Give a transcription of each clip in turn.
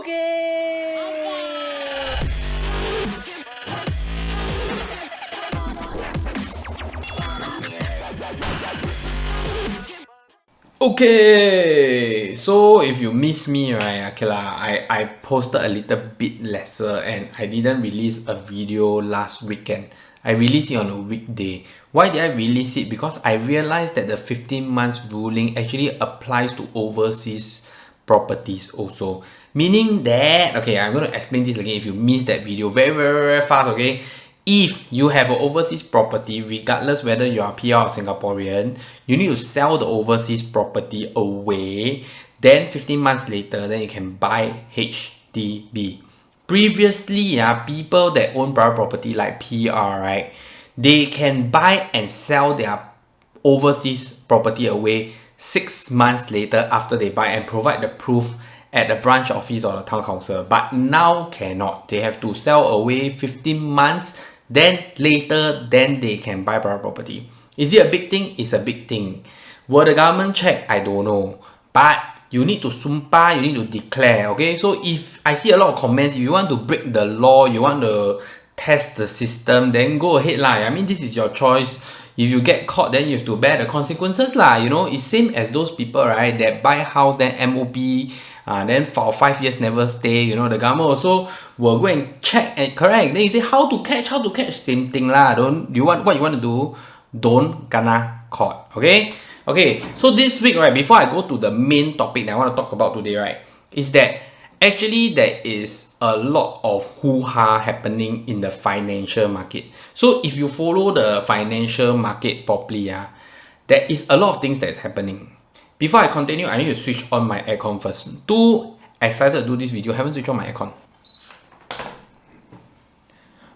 Okay, so if you miss me, right, okay lah, I posted a little bit lesser and I didn't release a video last weekend. I released it on a weekday. Why did I release it? Because I realized that the 15 months ruling actually applies to overseas properties also. Meaning that, okay, I'm going to explain this again if you missed that video very fast, okay? If you have an overseas property, regardless whether you are PR or Singaporean, you need to sell the overseas property away. Then 15 months later, then you can buy HDB. Previously, people that own private property like PR, right, they can buy and sell their overseas property away 6 months later after they buy and provide the proof at the branch office or the town council. But now cannot. They have to sell away 15 months, then later, then they can buy private property. Is it a big thing? It's a big thing. Will the government check? I don't know. But you need to sumpah, you need to declare, okay? So if I see a lot of comments, if you want to break the law, you want to test the system, then go ahead lah. I mean, this is your choice. If you get caught, then you have to bear the consequences lah. You know, it's same as those people, right, that buy house, then MOP, then for 5 years never stay. You know, the government also will go and check and correct. Then you say how to catch, same thing lah. What you want to do, don't kena caught. Okay, so this week, right, before I go to the main topic that I want to talk about today, right, is that actually there is a lot of hoo-ha happening in the financial market. So if you follow the financial market properly, there is a lot of things that is happening. Before I continue, I need to switch on my aircon first. Too excited to do this video, haven't switched on my aircon.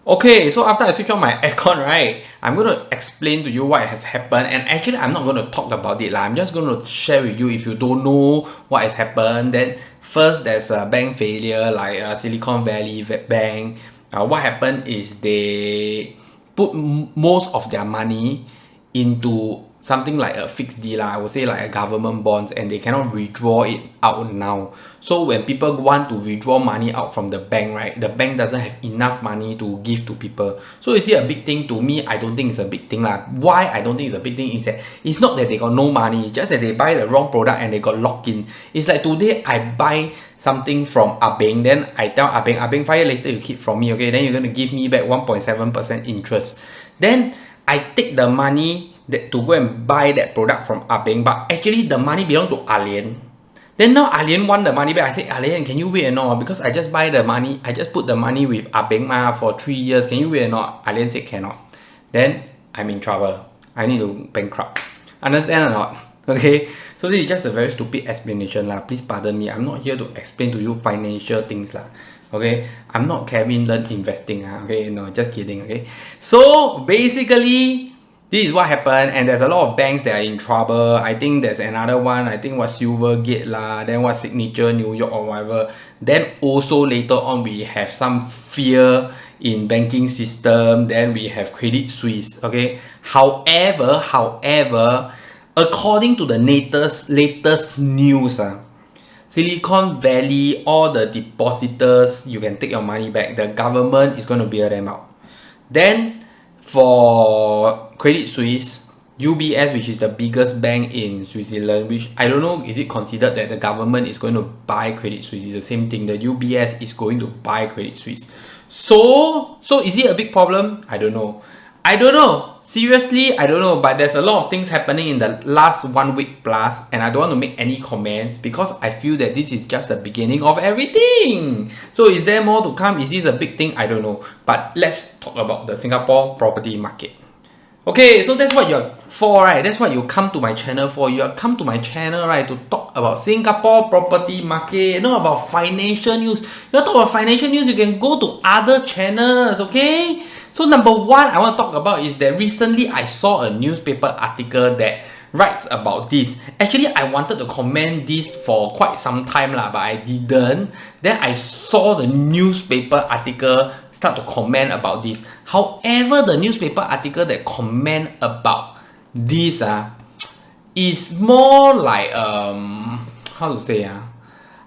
Okay, so after I switch on my aircon, right, I'm going to explain to you what has happened. And actually, I'm not going to talk about it. I'm just going to share with you if you don't know what has happened. Then first, there's a bank failure like Silicon Valley Bank. What happened is they put most of their money into something like a fixed D, I would say like a government bonds, and they cannot withdraw it out now. So when people want to withdraw money out from the bank, right, the bank doesn't have enough money to give to people. So is it a big thing? To me, I don't think it's a big thing lah. Why I don't think it's a big thing is that it's not that they got no money, it's just that they buy the wrong product and they got locked in. It's like today I buy something from Abeng, then I tell Abeng 5 years later you keep from me, okay, then you're going to give me back 1.7% interest. Then I take the money to go and buy that product from Abeng, but actually the money belongs to Alian. Then now Alian want the money back. I say, Alian, can you wait or not? Because I just buy the money, I just put the money with Abeng for 3 years. Can you wait or not? Alian said cannot. Then I'm in trouble. I need to bankrupt. Understand or not? Okay, so this is just a very stupid explanation lah. Please pardon me. I'm not here to explain to you financial things lah. Okay, I'm not Kevin Learn investing. Okay, no, just kidding. Okay, so basically, this is what happened, and there's a lot of banks that are in trouble. I think there's another one. I think what Silvergate lah, then what Signature New York or whatever. Then also later on we have some fear in banking system. Then we have Credit Suisse. Okay. However, according to the latest news, Silicon Valley, all the depositors, you can take your money back. The government is going to bail them out. Then for Credit Suisse, UBS, which is the biggest bank in Switzerland, which I don't know, is it considered that the government is going to buy Credit Suisse? It's the same thing. The UBS is going to buy Credit Suisse. So is it a big problem? I don't know. Seriously, I don't know. But there's a lot of things happening in the last 1 week plus, and I don't want to make any comments because I feel that this is just the beginning of everything. So is there more to come? Is this a big thing? I don't know. But let's talk about the Singapore property market. Okay, so that's what you're for, right? That's what you come to my channel for. You come to my channel, right, to talk about Singapore property market, not about financial news. You talk about financial news, you can go to other channels, okay? So number one I want to talk about is that recently I saw a newspaper article that writes about this. Actually, I wanted to comment this for quite some time lah, but I didn't. Then I saw the newspaper article start to comment about this. However, the newspaper article that comment about this is more like how to say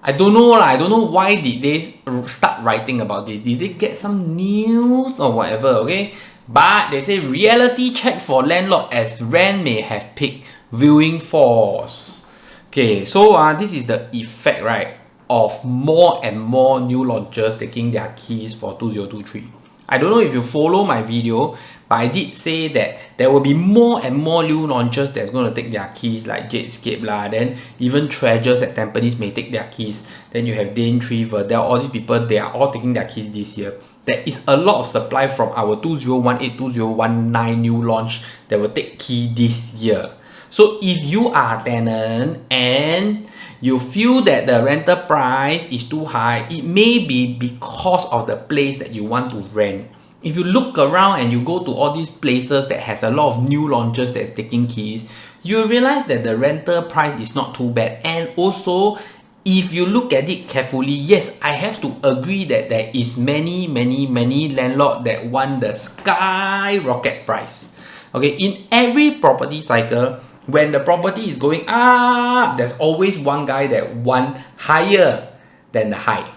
I don't know lah. I don't know why did they start writing about this. Did they get some news or whatever? Okay, but they say reality check for landlord as rent may have peaked, viewing force. Okay, so this is the effect, right, of more and more new launchers taking their keys for 2023. I don't know if you follow my video, but I did say that there will be more and more new launchers that's going to take their keys, like Jadescape lah, then even Treasures at Tampines may take their keys. Then you have Daintree, Verdell, all these people, they are all taking their keys this year. There is a lot of supply from our 2018, 2019 new launch that will take key this year. So if you are a tenant and you feel that the rental price is too high, it may be because of the place that you want to rent. If you look around and you go to all these places that has a lot of new launches that's taking keys, you realize that the rental price is not too bad. And also, if you look at it carefully, yes, I have to agree that there is many landlords that want the skyrocket price. Okay, in every property cycle, when the property is going up, there's always one guy that want higher than the high.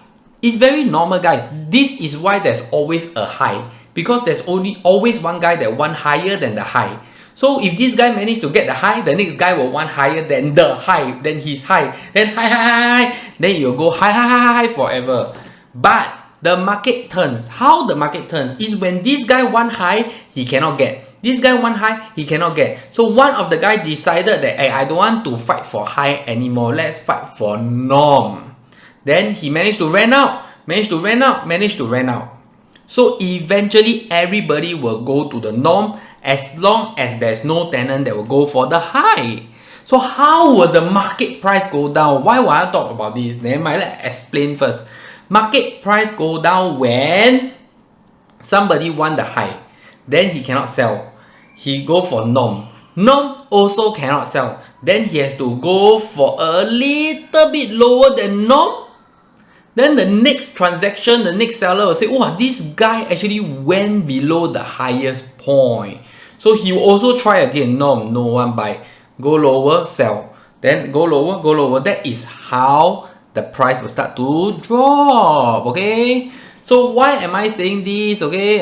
It's very normal, guys. This is why there's always a high, because there's always one guy that want higher than the high. So if this guy managed to get the high, the next guy will want higher than the high, then his high, then high, then you'll go high forever. But the market turns. How the market turns is when this guy want high, he cannot get. This guy want high, he cannot get. So one of the guys decided that, hey, I don't want to fight for high anymore. Let's fight for norm. Then he managed to rent out, managed to rent out. So eventually everybody will go to the norm as long as there's no tenant that will go for the high. So how will the market price go down? Why will I talk about this? Then let's explain first. Market price go down when somebody want the high, then he cannot sell. He go for norm. Norm also cannot sell. Then he has to go for a little bit lower than norm. Then the next transaction, the next seller will say, oh, this guy actually went below the highest point. So he will also try again. Norm, no one buy. Go lower, sell. Then go lower, go lower. That is how the price will start to drop. Okay. So why am I saying this? Okay.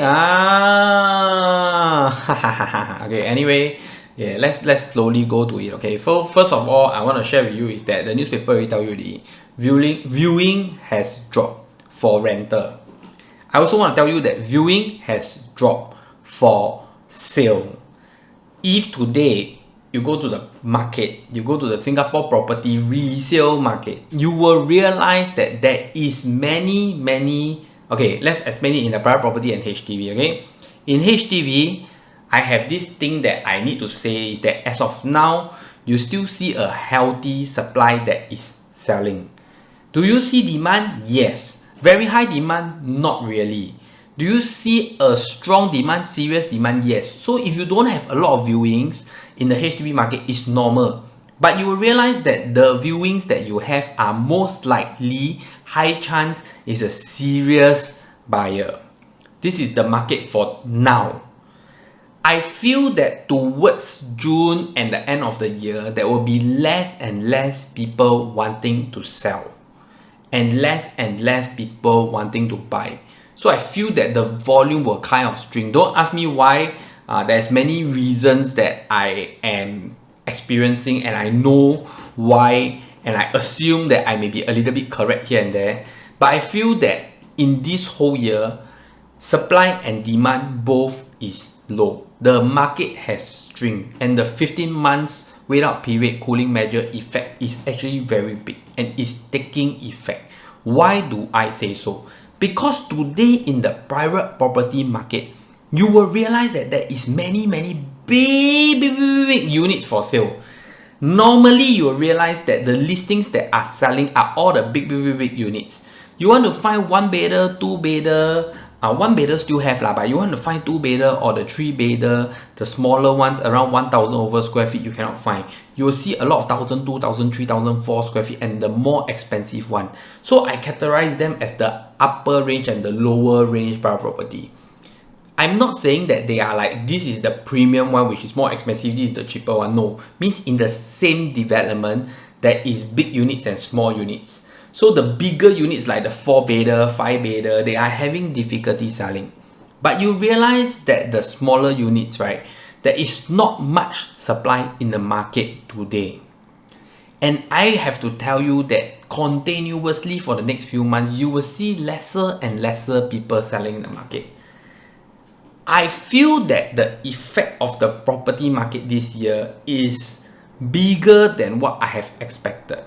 Okay. Anyway, yeah. Let's slowly go to it. Okay. First of all, I want to share with you is that the newspaper will tell you the viewing has dropped for rental. I also want to tell you that viewing has dropped for sale. If today you go to the market, you go to the Singapore property resale market, you will realize that there is many. Okay, let's explain it in the private property and HDB. Okay, in HDB, I have this thing that I need to say is that as of now, you still see a healthy supply that is selling. Do you see demand? Yes. Very high demand? Not really. Do you see a strong demand, serious demand? Yes. So if you don't have a lot of viewings in the HDB market, it's normal. But you will realize that the viewings that you have are most likely, high chance, is a serious buyer. This is the market for now. I feel that towards June and the end of the year, there will be less and less people wanting to sell, and less people wanting to buy. So I feel that the volume will kind of shrink. Don't ask me why. There's many reasons that I am experiencing, and I know why, and I assume that I may be a little bit correct here and there. But I feel that in this whole year, supply and demand both is low. The market has shrunk, and the 15 months wait-out period cooling measure effect is actually very big and is taking effect. Why do I say so? Because today in the private property market, you will realize that there is many big units for sale. Normally, you will realize that the listings that are selling are all the big units. You want to find one bedder, two bedder, one bedder still have lah, but you want to find two bedder or the three bedder, the smaller ones around 1,000 over square feet, you cannot find. You will see a lot of 1,000, 2,000, 3,000, 4 square feet, and the more expensive one. So I categorize them as the upper range and the lower range private property. I'm not saying that they are like, this is the premium one which is more expensive, this is the cheaper one. No, means in the same development, there is big units and small units. So the bigger units like the 4 bedder, 5 bedder, they are having difficulty selling. But you realize that the smaller units, right, there is not much supply in the market today. And I have to tell you that continuously for the next few months, you will see lesser and lesser people selling in the market. I feel that the effect of the property market this year is bigger than what I have expected.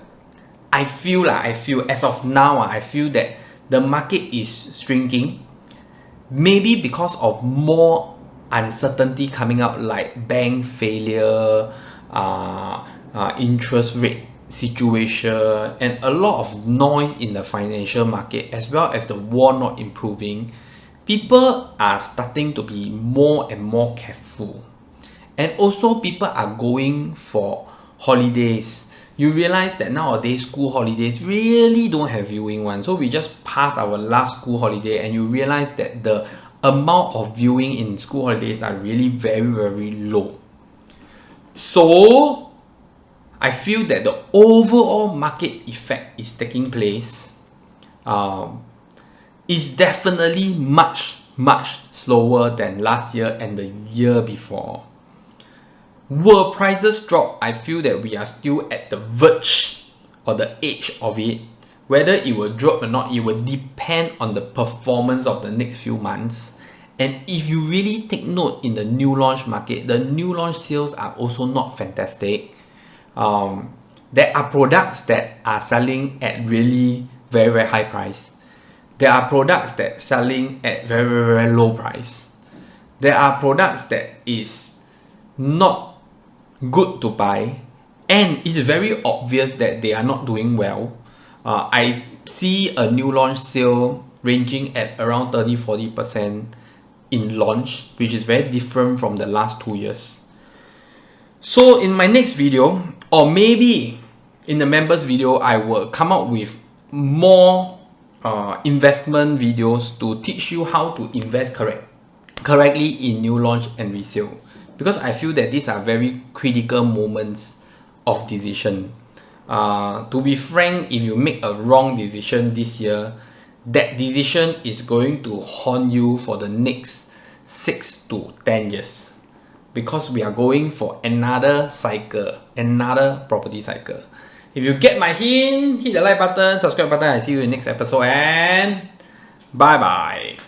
I feel as of now, I feel that the market is shrinking. Maybe because of more uncertainty coming out, like bank failure, interest rate situation, and a lot of noise in the financial market, as well as the war not improving. People are starting to be more and more careful. And also people are going for holidays. You realize that nowadays school holidays really don't have viewing one. So we just passed our last school holiday and you realize that the amount of viewing in school holidays are really very, very low. So I feel that the overall market effect is taking place. Is definitely much slower than last year and the year before. Will prices drop? I feel that we are still at the verge or the edge of it. Whether it will drop or not, it will depend on the performance of the next few months. And if you really take note in the new launch market, the new launch sales are also not fantastic. There are products that are selling at really very, very high price. There are products that are selling at very, very, very low price. There are products that is not good to buy, and it's very obvious that they are not doing well. I see a new launch sale ranging at around 30-40% in launch, which is very different from the last 2 years. So in my next video, or maybe in the members video, I will come up with more investment videos to teach you how to invest correctly in new launch and resale. Because I feel that these are very critical moments of decision. To be frank, if you make a wrong decision this year, that decision is going to haunt you for the next 6 to 10 years. Because we are going for another cycle, another property cycle. If you get my hint, hit the like button, subscribe button. I see you in the next episode, and bye bye.